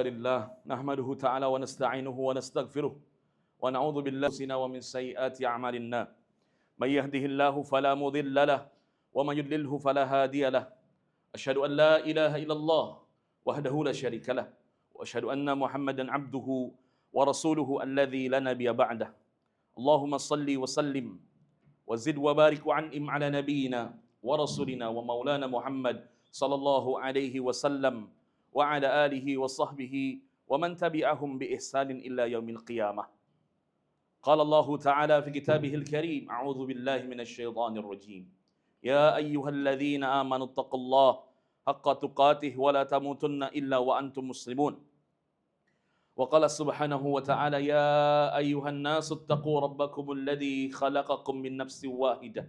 لله نحمده تعالى ونستعينه ونستغفره ونعوذ بالله ومن سيئات أعمالنا من يهده الله فلا مضل له ومن يضلله فلا هادي له أشهد أن لا إله إلا الله وحده لا شريك له وأشهد أن محمدا عبده ورسوله الذي لا نبي بعده اللهم صل وسلم وزد وبارك وعنئم على نبينا ورسولنا ومولانا محمد صلى الله عليه وسلم وعلى آله وصحبه ومن تبعهم بإحسان إلى يوم القيامة. قال الله تعالى في كتابه الكريم: أعوذ بالله من الشيطان الرجيم. يا أيها الذين آمنوا اتقوا الله حق تقاته ولا تموتن إلا وأنتم مسلمون. وقال سبحانه وتعالى: يا أيها الناس اتقوا ربكم الذي خلقكم من نفس واحدة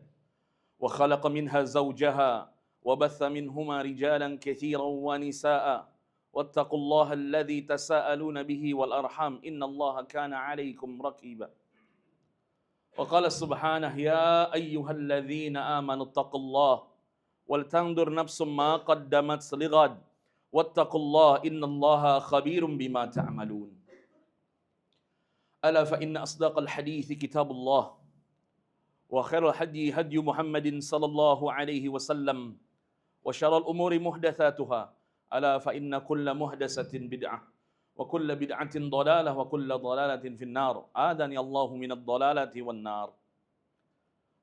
وخلق منها زوجها وبث منهما رجالا كثيرا ونساء واتقوا الله الذي تساءلون به والأرحام إن الله كان عليكم رقيبا. وقال سبحانه: يا أيها الذين آمنوا اتقوا الله ولتنظر نفس ما قدمت لغد واتقوا الله إن الله خبير بما تعملون. ألا فإن أصدق الحديث كتاب الله وخير الهدي هدي محمد صلى الله عليه وسلم وشر الأمور محدثاتها ألا فإن كل محدثة بدعة وكل بدعة ضلالة وكل ضلالة في النار آذني الله من الضلالة والنار.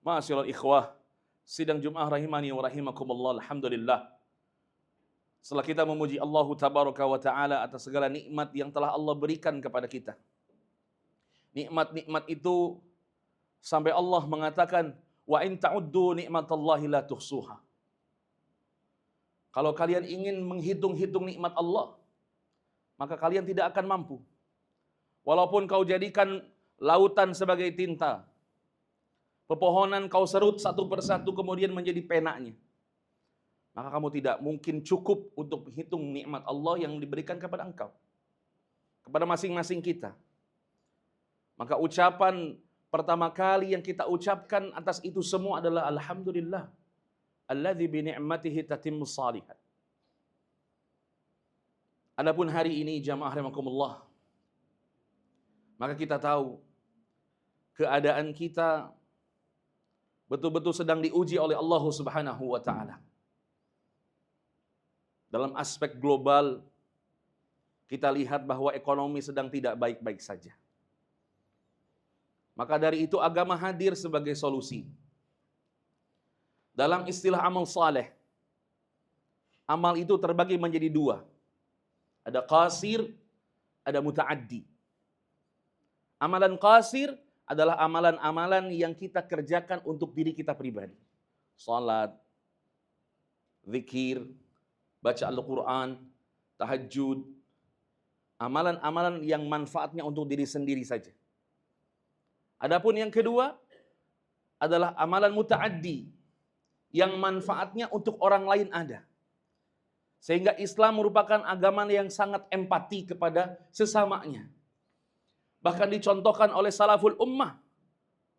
Ma'asyiral ikhwah, sidang Jumat rahimani wa rahimakumullah. Alhamdulillah, setelah kita memuji Allah tabaraka wa ta'ala atas segala nikmat yang telah Allah berikan kepada kita, nikmat-nikmat itu sampai Allah mengatakan, wa in ta'uddu nikmatallahi la tuhsuha. Kalau kalian ingin menghitung-hitung nikmat Allah, maka kalian tidak akan mampu. Walaupun kau jadikan lautan sebagai tinta, pepohonan kau serut satu persatu kemudian menjadi penanya, maka kamu tidak mungkin cukup untuk menghitung nikmat Allah yang diberikan kepada engkau, kepada masing-masing kita. Maka ucapan pertama kali yang kita ucapkan atas itu semua adalah alhamdulillah alladzi bi ni'matihi tatimmus shalihat. Adapun hari ini jamaah rahimakumullah, maka kita tahu keadaan kita betul-betul sedang diuji oleh Allah Subhanahu wa taala. Dalam aspek global kita lihat bahwa ekonomi sedang tidak baik-baik saja. Maka dari itu agama hadir sebagai solusi. Dalam istilah amal saleh, amal itu terbagi menjadi dua. Ada qasir, ada muta'addi. Amalan qasir adalah amalan-amalan yang kita kerjakan untuk diri kita pribadi. Salat, zikir, baca Al-Quran, tahajud. Amalan-amalan yang manfaatnya untuk diri sendiri saja. Adapun yang kedua adalah amalan muta'addi, yang manfaatnya untuk orang lain ada. Sehingga Islam merupakan agama yang sangat empati kepada sesamanya. Bahkan dicontohkan oleh salaful ummah,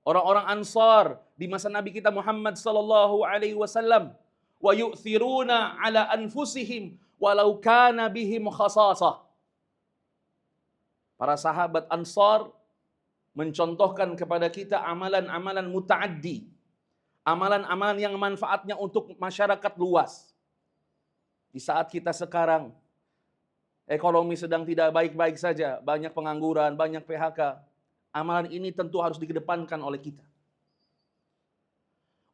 orang-orang Ansar di masa Nabi kita Muhammad sallallahu alaihi wasallam, wa yu'thiruna ala anfusihim walau kana bihim khasasah. Para sahabat Ansar mencontohkan kepada kita amalan-amalan muta'addi, amalan-amalan yang manfaatnya untuk masyarakat luas. Di saat kita sekarang ekonomi sedang tidak baik-baik saja, banyak pengangguran, banyak PHK, amalan ini tentu harus dikedepankan oleh kita.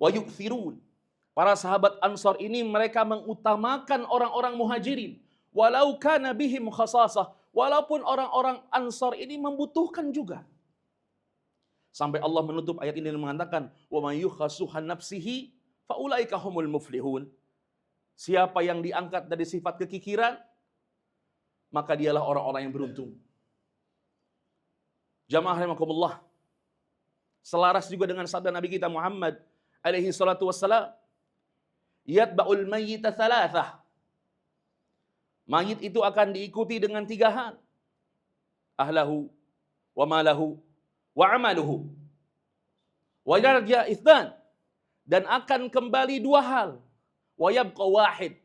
Wa yu'thirun, para sahabat Ansar ini mereka mengutamakan orang-orang muhajirin, walau kana bihim khasasah, walaupun orang-orang Ansar ini membutuhkan juga. Sampai Allah menutup ayat ini dan mengatakan, wa may yukhassuhan nafsihi faulaika humul muflihun. Siapa yang diangkat dari sifat kekikiran, maka dialah orang-orang yang beruntung. Jamaah rahimakumullah, selaras juga dengan sabda Nabi kita Muhammad alaihi salatu wassalam, yatba'ul mayyita thalathah. Mayit itu akan diikuti dengan 3 hal. Ahlahu, wa malahu, wa amaluhu. Wa yarja itsnan, dan akan kembali 2 hal. Wa yabqa wahid,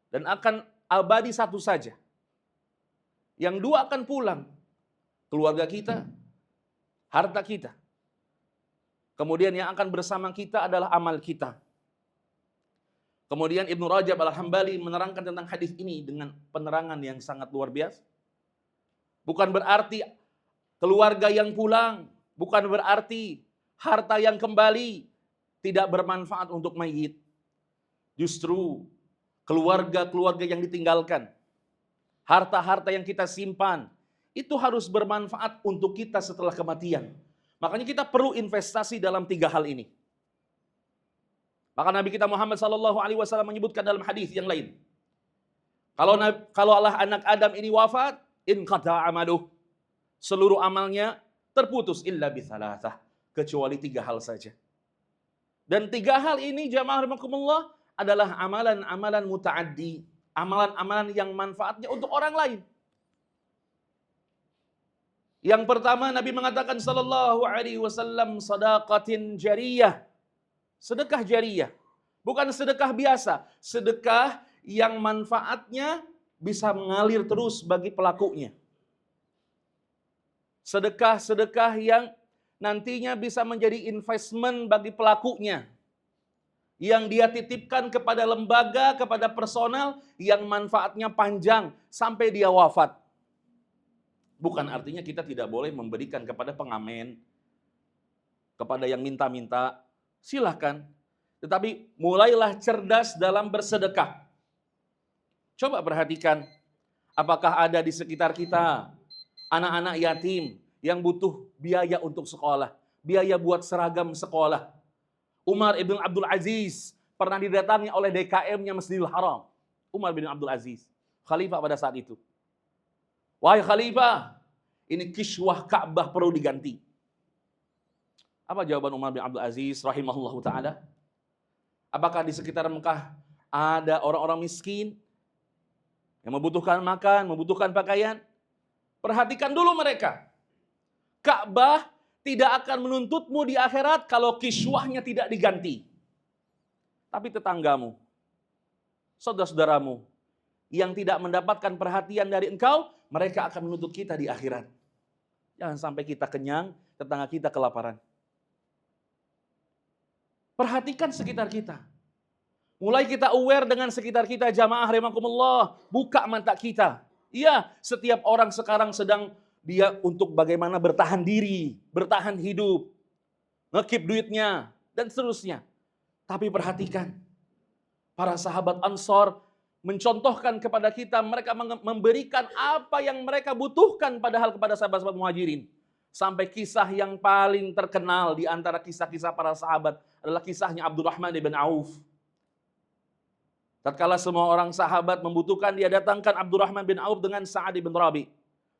dan akan abadi 1 saja. Yang dua akan pulang. Keluarga kita, harta kita. Kemudian yang akan bersama kita adalah amal kita. Kemudian Ibnu Rajab Al-Hambali menerangkan tentang hadis ini dengan penerangan yang sangat luar biasa. Bukan berarti keluarga yang pulang, bukan berarti harta yang kembali tidak bermanfaat untuk mayit. Justru keluarga-keluarga yang ditinggalkan, harta-harta yang kita simpan, itu harus bermanfaat untuk kita setelah kematian. Makanya kita perlu investasi dalam 3 hal ini. Maka Nabi kita Muhammad SAW menyebutkan dalam hadis yang lain. Kalau Allah anak Adam ini wafat, inqata amaluh. Seluruh amalnya terputus illa bitsalatsah, kecuali 3 hal saja. Dan 3 hal ini jamaah rahimakumullah adalah amalan-amalan muta'addi, amalan-amalan yang manfaatnya untuk orang lain. Yang pertama Nabi mengatakan sallallahu alaihi wasallam sadaqatin jariyah. Sedekah jariyah. Bukan sedekah biasa, sedekah yang manfaatnya bisa mengalir terus bagi pelakunya. Sedekah-sedekah yang nantinya bisa menjadi investment bagi pelakunya. Yang dia titipkan kepada lembaga, kepada personal yang manfaatnya panjang sampai dia wafat. Bukan artinya kita tidak boleh memberikan kepada pengamen, kepada yang minta-minta, silahkan. Tetapi mulailah cerdas dalam bersedekah. Coba perhatikan, apakah ada di sekitar kita anak-anak yatim yang butuh biaya untuk sekolah, biaya buat seragam sekolah. Umar ibn Abdul Aziz pernah didatangi oleh DKM-nya Masjidil Haram. Umar bin Abdul Aziz, khalifah pada saat itu. Wahai khalifah, ini kiswah Ka'bah perlu diganti. Apa jawaban Umar bin Abdul Aziz rahimahullahu ta'ala? Apakah di sekitar Mekah ada orang-orang miskin yang membutuhkan makan, membutuhkan pakaian? Perhatikan dulu mereka. Ka'bah tidak akan menuntutmu di akhirat kalau kiswahnya tidak diganti. Tapi tetanggamu, saudara-saudaramu yang tidak mendapatkan perhatian dari engkau, mereka akan menuntut kita di akhirat. Jangan sampai kita kenyang, tetangga kita kelaparan. Perhatikan sekitar kita. Mulai kita aware dengan sekitar kita, jamaah rahimakumullah. Buka mata kita. Iya, setiap orang sekarang sedang dia untuk bagaimana bertahan diri, bertahan hidup, ngekip duitnya, dan seterusnya. Tapi perhatikan, para sahabat Ansor mencontohkan kepada kita, mereka memberikan apa yang mereka butuhkan padahal kepada sahabat-sahabat Muhajirin. Sampai kisah yang paling terkenal di antara kisah-kisah para sahabat adalah kisahnya Abdurrahman bin Auf. Tatkala semua orang sahabat membutuhkan, dia datangkan Abdurrahman bin Auf dengan Sa'ad bin Rabi.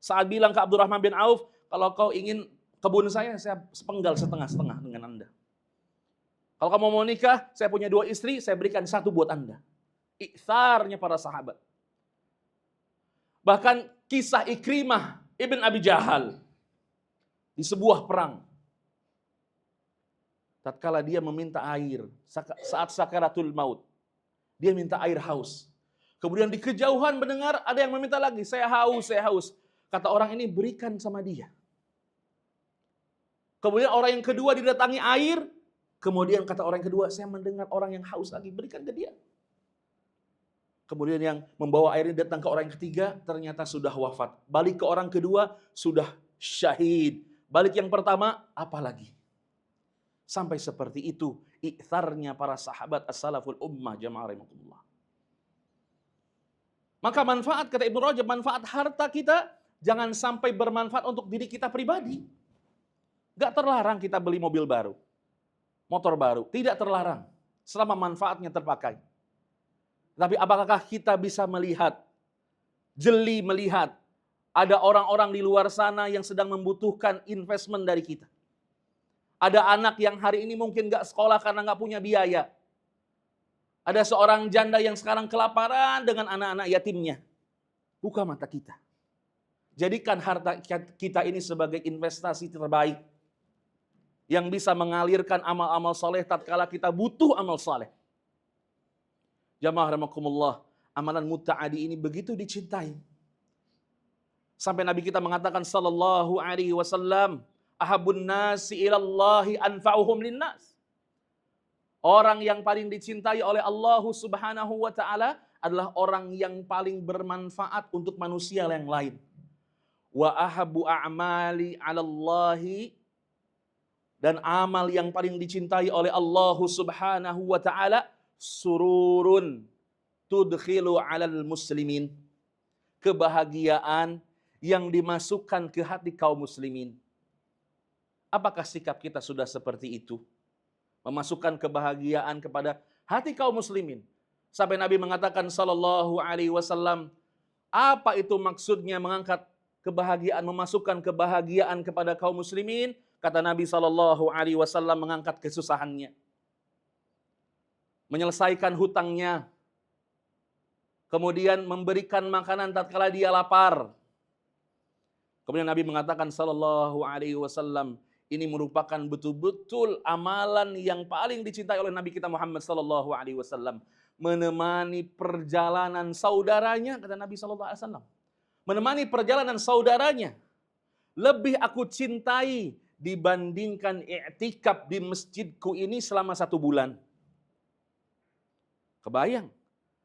Sa'ad bilang ke Abdurrahman bin Auf, kalau kau ingin kebun saya sepenggal setengah-setengah dengan Anda. Kalau kamu mau nikah, saya punya 2 istri, saya berikan 1 buat Anda. Iktharnya para sahabat. Bahkan kisah Ikrimah ibn Abi Jahal di sebuah perang. Tatkala dia meminta air saat sakaratul maut. Dia minta air haus. Kemudian di kejauhan mendengar ada yang meminta lagi, saya haus, saya haus. Kata orang ini, berikan sama dia. Kemudian orang yang kedua didatangi air. Kemudian kata orang yang kedua, saya mendengar orang yang haus lagi, berikan ke dia. Kemudian yang membawa air ini datang ke orang yang ketiga, ternyata sudah wafat. Balik ke orang kedua, sudah syahid. Balik yang pertama, apalagi? Sampai seperti itu iktharnya para sahabat as-salaful ummah, jamaah rahimakumullah. Maka manfaat, kata Ibnu Rajab, manfaat harta kita jangan sampai bermanfaat untuk diri kita pribadi. Gak terlarang kita beli mobil baru, motor baru, tidak terlarang selama manfaatnya terpakai. Tapi apakah kita bisa melihat, jeli melihat, ada orang-orang di luar sana yang sedang membutuhkan investment dari kita. Ada anak yang hari ini mungkin gak sekolah karena gak punya biaya. Ada seorang janda yang sekarang kelaparan dengan anak-anak yatimnya. Buka mata kita. Jadikan harta kita ini sebagai investasi terbaik. Yang bisa mengalirkan amal-amal soleh tatkala kita butuh amal soleh. Jamaah rahimakumullah, amalan muta'adi ini begitu dicintai. Sampai Nabi kita mengatakan sallallahu alaihi wasallam, ahabun nasi ilallahi anfa'uhum linnas. Orang yang paling dicintai oleh Allah Subhanahu wa taala adalah orang yang paling bermanfaat untuk manusia yang lain. Wa ahabbu a'mali 'alallahi, dan amal yang paling dicintai oleh Allah Subhanahu wa taala, sururun tudkhilu 'alal muslimin. Kebahagiaan yang dimasukkan ke hati kaum muslimin. Apakah sikap kita sudah seperti itu? Memasukkan kebahagiaan kepada hati kaum muslimin. Sampai Nabi mengatakan sallallahu alaihi wasallam, apa itu maksudnya mengangkat kebahagiaan, memasukkan kebahagiaan kepada kaum muslimin? Kata Nabi sallallahu alaihi wasallam, mengangkat kesusahannya, menyelesaikan hutangnya, kemudian memberikan makanan tatkala dia lapar. Kemudian Nabi mengatakan sallallahu alaihi wasallam, ini merupakan betul-betul amalan yang paling dicintai oleh Nabi kita Muhammad sallallahu alaihi wasallam. Menemani perjalanan saudaranya, kata Nabi sallallahu alaihi wasallam. Menemani perjalanan saudaranya lebih aku cintai dibandingkan i'tikaf di masjidku ini selama 1 bulan. Kebayang?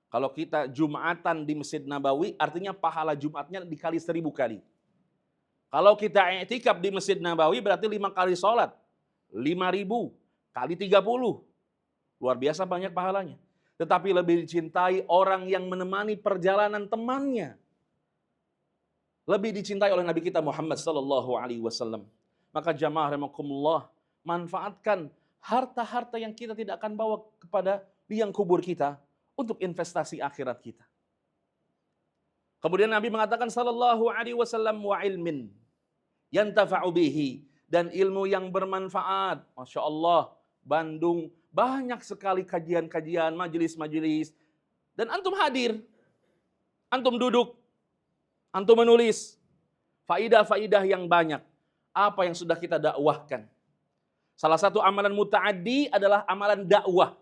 Kalau kita Jumatan di Masjid Nabawi, artinya pahala Jumatnya dikali 1000 kali. Kalau kita i'tikaf di Masjid Nabawi berarti 5 kali sholat. 5.000 kali 30. Luar biasa banyak pahalanya. Tetapi lebih dicintai orang yang menemani perjalanan temannya. Lebih dicintai oleh Nabi kita Muhammad sallallahu alaihi wasallam. Maka jamaah rahimakumullah, manfaatkan harta-harta yang kita tidak akan bawa kepada liang kubur kita untuk investasi akhirat kita. Kemudian Nabi mengatakan sallallahu alaihi wasallam, wa ilmin yantafa'u bihi, dan ilmu yang bermanfaat. Masya Allah, Bandung banyak sekali kajian-kajian, majelis-majelis, dan antum hadir, antum duduk, antum menulis faidah-faidah yang banyak. Apa yang sudah kita dakwahkan? Salah satu amalan muta'addi adalah amalan dakwah.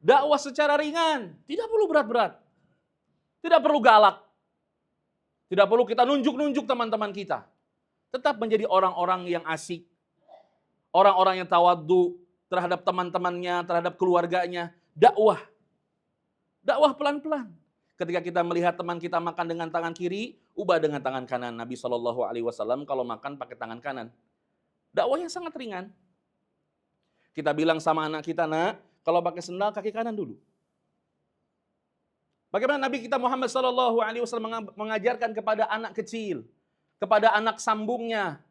Dakwah secara ringan, tidak perlu berat-berat, tidak perlu galak, tidak perlu kita nunjuk-nunjuk teman-teman kita. Tetap menjadi orang-orang yang asik, orang-orang yang tawadhu terhadap teman-temannya, terhadap keluarganya. Dakwah, dakwah pelan-pelan. Ketika kita melihat teman kita makan dengan tangan kiri, ubah dengan tangan kanan. Nabi SAW kalau makan pakai tangan kanan. Dakwahnya sangat ringan. Kita bilang sama anak kita, nak, kalau pakai sendal kaki kanan dulu. Bagaimana Nabi kita Muhammad SAW mengajarkan kepada anak kecil, kepada anak sambungnya.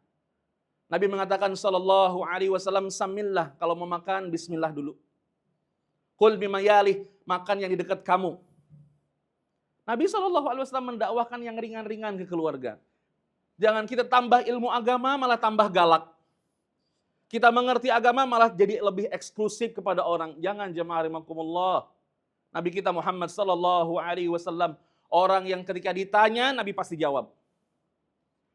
Nabi mengatakan sallallahu alaihi wasallam, samillah, kalau mau makan bismillah dulu. Qul bima yalih, makan yang di dekat kamu. Nabi sallallahu alaihi wasallam mendakwahkan yang ringan-ringan ke keluarga. Jangan kita tambah ilmu agama malah tambah galak. Kita mengerti agama malah jadi lebih eksklusif kepada orang. Jangan, jemaah rahimakumullah. Nabi kita Muhammad sallallahu alaihi wasallam orang yang ketika ditanya Nabi pasti jawab.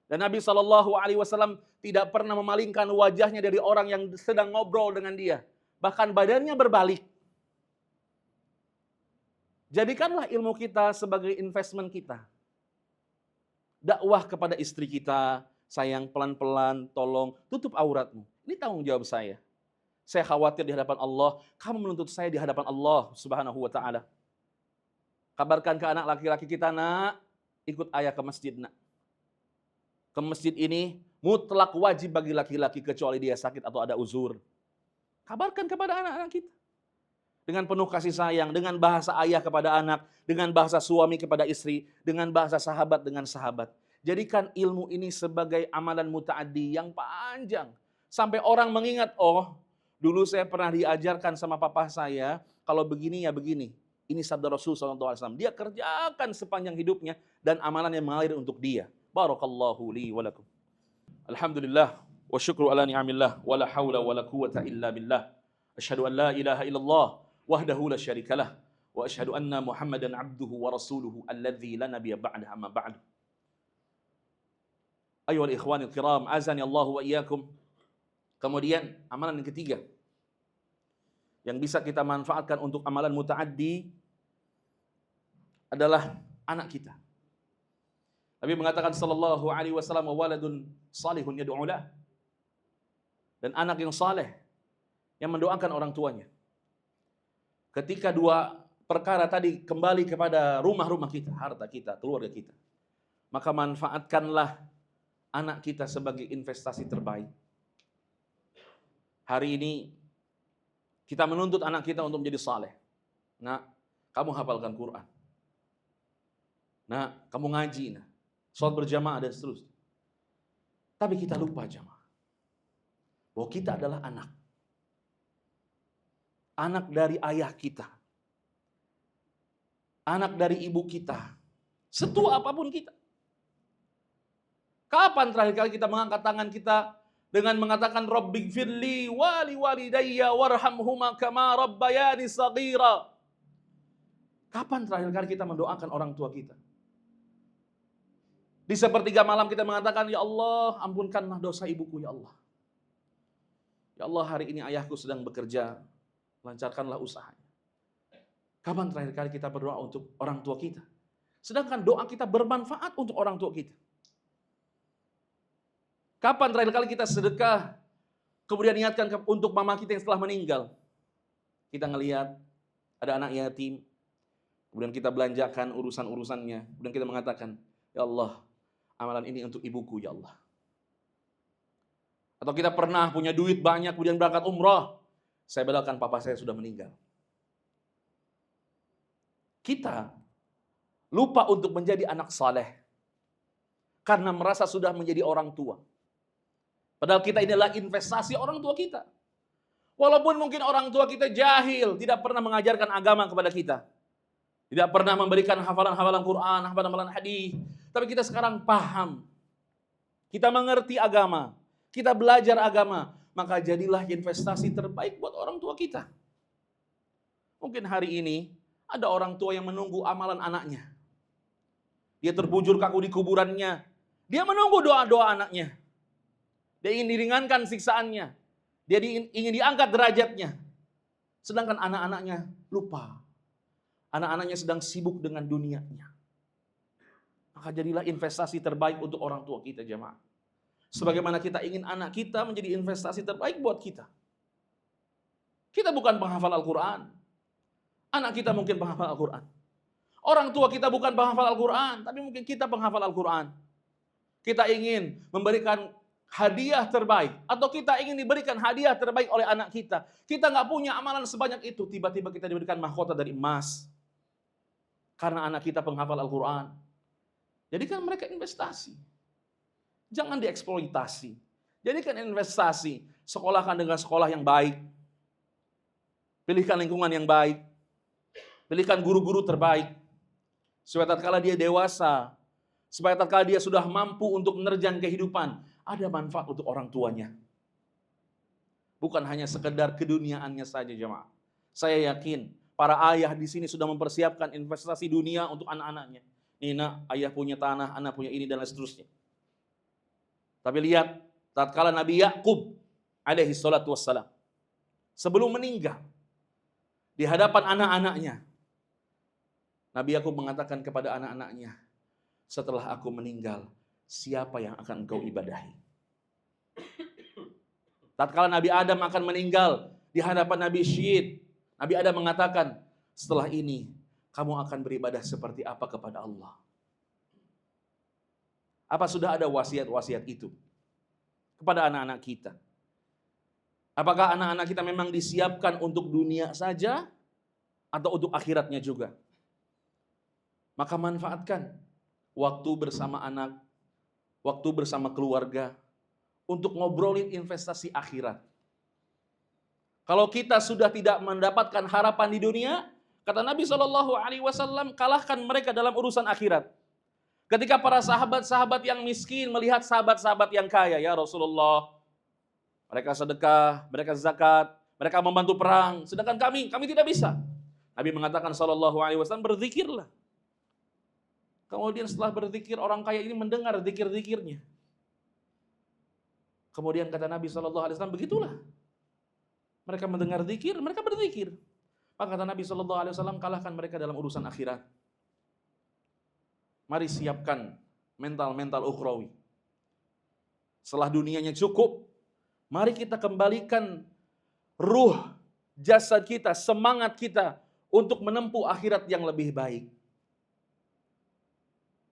Dan Nabi sallallahu alaihi wasallam tidak pernah memalingkan wajahnya dari orang yang sedang ngobrol dengan dia. Bahkan badannya berbalik. Jadikanlah ilmu kita sebagai investment kita. Dakwah kepada istri kita, sayang pelan-pelan, tolong tutup auratmu. Ini tanggung jawab saya. Saya khawatir di hadapan Allah, kamu menuntut saya di hadapan Allah Subhanahu wa taala. Kabarkan ke anak laki-laki kita, nak, ikut ayah ke masjid, nak. Ke masjid ini mutlak wajib bagi laki-laki kecuali dia sakit atau ada uzur. Kabarkan kepada anak-anak kita. Dengan penuh kasih sayang, dengan bahasa ayah kepada anak, dengan bahasa suami kepada istri, dengan bahasa sahabat dengan sahabat. Jadikan ilmu ini sebagai amalan muta'addi yang panjang. Sampai orang mengingat, oh, dulu saya pernah diajarkan sama papa saya, kalau begini ya begini. Ini sabda Rasul SAW. Dia kerjakan sepanjang hidupnya dan amalan yang mengalir untuk dia. Barakallahu li wa lakum. Alhamdulillah wa syukru ala ni'amillah wa la hawla wa la quwwata illa billah. Asyhadu an la ilaha illallah wahdahu la syarikalah wa asyhadu anna Muhammadan abduhu wa rasuluhu alladzi la nabiyya ba'dahu amma ba'du. Ayyuhal ikhwanil kiram, azani Allah wa iyyakum. Kemudian amalan yang ketiga yang bisa kita manfaatkan untuk amalan muta'addi adalah anak kita. Nabi mengatakan sallallahu alaihi wasallam, waladun salihun yad'u lah. Dan anak yang saleh yang mendoakan orang tuanya. Ketika dua perkara tadi kembali kepada rumah-rumah kita, harta kita, keluarga kita, maka manfaatkanlah anak kita sebagai investasi terbaik. Hari ini kita menuntut anak kita untuk menjadi saleh. Nah, kamu hafalkan Quran. Nah, kamu ngaji. Nah, sholat berjamaah dan seterusnya. Tapi kita lupa jamaah bahwa kita adalah anak. Anak dari ayah kita. Anak dari ibu kita. Setua apapun kita. Kapan terakhir kali kita mengangkat tangan kita dengan mengatakan Rabbighfirli wa liwalidayya warhamhuma kama rabbayani shaghira? Kapan terakhir kali kita mendoakan orang tua kita? Di sepertiga malam kita mengatakan, ya Allah, ampunkanlah dosa ibuku, ya Allah. Ya Allah, hari ini ayahku sedang bekerja, lancarkanlah usahanya. Kapan terakhir kali kita berdoa untuk orang tua kita? Sedangkan doa kita bermanfaat untuk orang tua kita. Kapan terakhir kali kita sedekah, kemudian niatkan untuk mama kita yang setelah meninggal? Kita ngelihat ada anak yatim, kemudian kita belanjakan urusan-urusannya, kemudian kita mengatakan, ya Allah, amalan ini untuk ibuku, ya Allah. Atau kita pernah punya duit banyak, kemudian berangkat umrah, saya belakan papa saya sudah meninggal. Kita lupa untuk menjadi anak saleh karena merasa sudah menjadi orang tua. Padahal kita ini adalah investasi orang tua kita. Walaupun mungkin orang tua kita jahil, tidak pernah mengajarkan agama kepada kita. Tidak pernah memberikan hafalan-hafalan Quran, hafalan-hafalan hadis. Tapi kita sekarang paham. Kita mengerti agama. Kita belajar agama. Maka jadilah investasi terbaik buat orang tua kita. Mungkin hari ini ada orang tua yang menunggu amalan anaknya. Dia terbujur kaku di kuburannya. Dia menunggu doa-doa anaknya. Dia ingin diringankan siksaannya. Dia ingin diangkat derajatnya. Sedangkan anak-anaknya lupa. Anak-anaknya sedang sibuk dengan dunianya. Maka jadilah investasi terbaik untuk orang tua kita, jemaah. Sebagaimana kita ingin anak kita menjadi investasi terbaik buat kita. Kita bukan penghafal Al-Quran. Anak kita mungkin penghafal Al-Quran. Orang tua kita bukan penghafal Al-Quran, tapi mungkin kita penghafal Al-Quran. Kita ingin memberikan hadiah terbaik, atau kita ingin diberikan hadiah terbaik oleh anak kita. Kita nggak punya amalan sebanyak itu, tiba-tiba kita diberikan mahkota dari emas. Karena anak kita penghafal Al-Quran. Jadikan mereka investasi. Jangan dieksploitasi. Jadikan investasi. Sekolahkan dengan sekolah yang baik. Pilihkan lingkungan yang baik. Pilihkan guru-guru terbaik. Supaya tatkala dia dewasa, supaya tatkala dia sudah mampu untuk menerjang kehidupan, ada manfaat untuk orang tuanya. Bukan hanya sekedar keduniaannya saja, jemaah. Saya yakin para ayah di sini sudah mempersiapkan investasi dunia untuk anak-anaknya. Nina, ayah punya tanah, anak punya ini, dan lain seterusnya. Tapi lihat, tatkala Nabi Yakub alaihi salatu wassalam, sebelum meninggal, di hadapan anak-anaknya, Nabi Yakub mengatakan kepada anak-anaknya, setelah aku meninggal, siapa yang akan engkau ibadahi? Tatkala Nabi Adam akan meninggal di hadapan Nabi Syed, Nabi Adam mengatakan, setelah ini kamu akan beribadah seperti apa kepada Allah? Apa sudah ada wasiat-wasiat itu kepada anak-anak kita? Apakah anak-anak kita memang disiapkan untuk dunia saja atau untuk akhiratnya juga? Maka manfaatkan waktu bersama anak, waktu bersama keluarga, untuk ngobrolin investasi akhirat. Kalau kita sudah tidak mendapatkan harapan di dunia, kata Nabi SAW, kalahkan mereka dalam urusan akhirat. Ketika para sahabat-sahabat yang miskin melihat sahabat-sahabat yang kaya, ya Rasulullah, mereka sedekah, mereka zakat, mereka membantu perang, sedangkan kami tidak bisa. Nabi mengatakan SAW, berzikirlah. Kemudian setelah berzikir, orang kaya ini mendengar zikir-zikirnya. Kemudian kata Nabi SAW, begitulah. Mereka mendengar zikir, mereka berzikir. Maka kata Nabi SAW, kalahkan mereka dalam urusan akhirat. Mari siapkan mental ukhrawi. Setelah dunianya cukup, mari kita kembalikan ruh, jasad kita, semangat kita untuk menempuh akhirat yang lebih baik.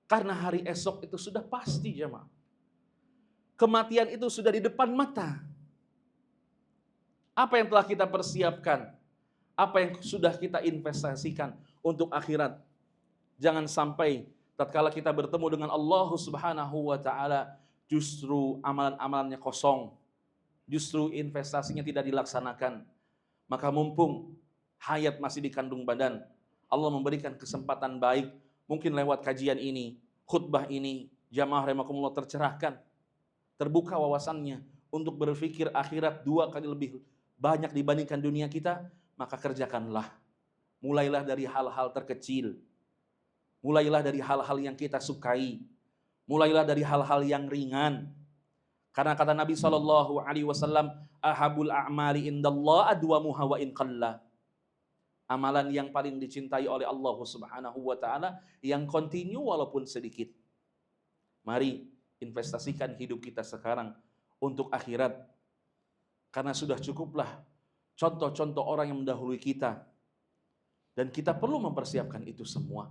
Karena hari esok itu sudah pasti, jemaah. Kematian itu sudah di depan mata. Apa yang telah kita persiapkan? Apa yang sudah kita investasikan untuk akhirat? Jangan sampai tatkala kita bertemu dengan Allah Subhanahu wa taala justru amalan-amalannya kosong. Justru investasinya tidak dilaksanakan. Maka mumpung hayat masih di kandung badan, Allah memberikan kesempatan baik, mungkin lewat kajian ini, khutbah ini, jamaah rahimakumullah tercerahkan, terbuka wawasannya untuk berpikir akhirat 2 kali lebih banyak dibandingkan dunia kita, maka kerjakanlah. Mulailah dari hal-hal terkecil. Mulailah dari hal-hal yang kita sukai. Mulailah dari hal-hal yang ringan. Karena kata Nabi SAW, ahabul a'mali indallah adwamuha wa in qalla. Amalan yang paling dicintai oleh Allah Subhanahu wa taala yang kontinu walaupun sedikit. Mari investasikan hidup kita sekarang untuk akhirat. Karena sudah cukuplah contoh-contoh orang yang mendahului kita. Dan kita perlu mempersiapkan itu semua.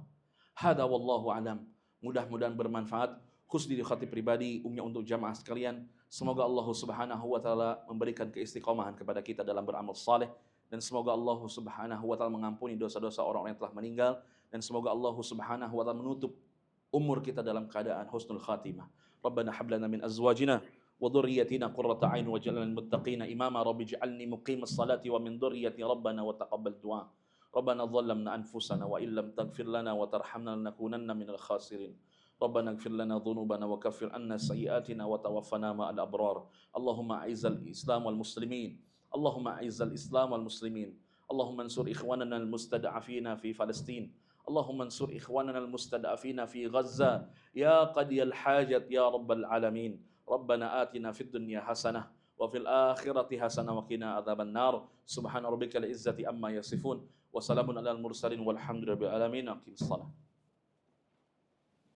Hada wallahu alam. Mudah-mudahan bermanfaat. Khusus di hati pribadi, umumnya untuk jamaah sekalian. Semoga Allah Subhanahu wa taala memberikan keistiqomahan kepada kita dalam beramal saleh. Dan semoga Allah Subhanahu wa taala mengampuni dosa-dosa orang-orang yang telah meninggal. Dan semoga Allah Subhanahu wa taala menutup umur kita dalam keadaan husnul khatimah. Rabbana hab lana min azwajina wa dhurriyyatina qurrata a'yun waj'alna lil muttaqina imama. Rabbi ij'alni muqimas salati wa min dhurriyyati rabbana wa taqabbal du'a. Rabbana dhallamna anfusana wa illam taghfir lana wa tarhamna lanakunanna minal khasirin. Rabbana ighfir lana dhunubana wa kaffir anna sayyi'atina wa tawaffana ma'al abrar. Allahumma a'izzal Islam wal muslimin. Allahumma a'izzal Islam wal muslimin. Allahumma ansur ikhwanana al-mustada'afina fi Palestin. Allahumma ansur ikhwanana al-mustada'afina fi Gaza. Ya qadiyal hajat ya rabbal alamin. Rabbana atina fid dunya hasanah wa fil akhirati hasanah wa qina adzaban nar. Subhana rabbikal izzati amma yasifun wa salamun alal mursalin walhamdulillahi rabbil alamin. Aqim shalah.